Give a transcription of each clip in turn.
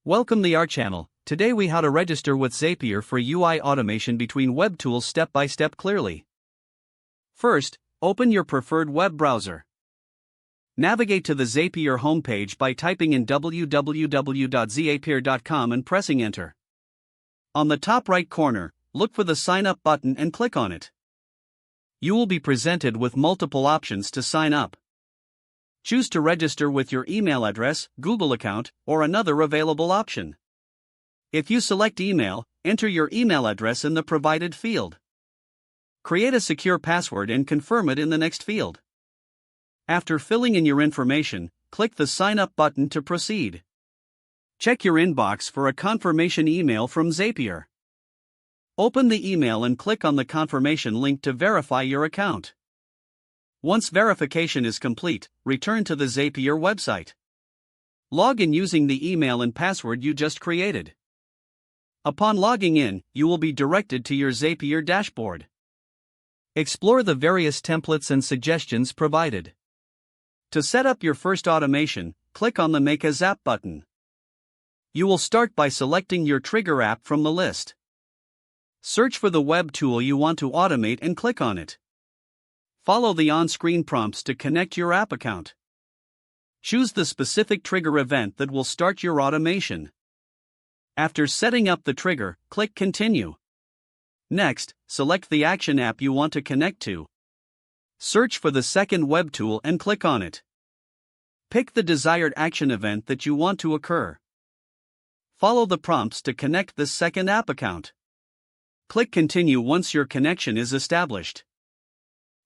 Welcome to our channel. Today we how to register with Zapier for UI automation between web tools step by step clearly. First, open your preferred web browser. Navigate to the Zapier homepage by typing in www.zapier.com and pressing enter. On the top right corner, look for the sign up button and click on it. You will be presented with multiple options to sign up. Choose to register with your email address, Google account, or another available option. If you select email, enter your email address in the provided field. Create a secure password and confirm it in the next field. After filling in your information, click the Sign Up button to proceed. Check your inbox for a confirmation email from Zapier. Open the email and click on the confirmation link to verify your account. Once verification is complete, return to the Zapier website. Log in using the email and password you just created. Upon logging in, you will be directed to your Zapier dashboard. Explore the various templates and suggestions provided. To set up your first automation, click on the Make a Zap button. You will start by selecting your trigger app from the list. Search for the web tool you want to automate and click on it. Follow the on-screen prompts to connect your app account. Choose the specific trigger event that will start your automation. After setting up the trigger, click Continue. Next, select the action app you want to connect to. Search for the second web tool and click on it. Pick the desired action event that you want to occur. Follow the prompts to connect the second app account. Click Continue once your connection is established.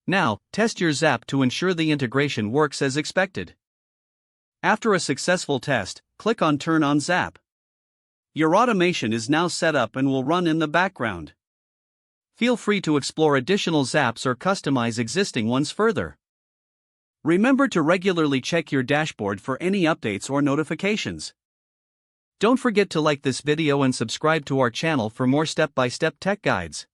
Now, test your Zap to ensure the integration works as expected. After a successful test, click on Turn on Zap. Your automation is now set up and will run in the background. Feel free to explore additional Zaps or customize existing ones further. Remember to regularly check your dashboard for any updates or notifications. Don't forget to like this video and subscribe to our channel for more step-by-step tech guides.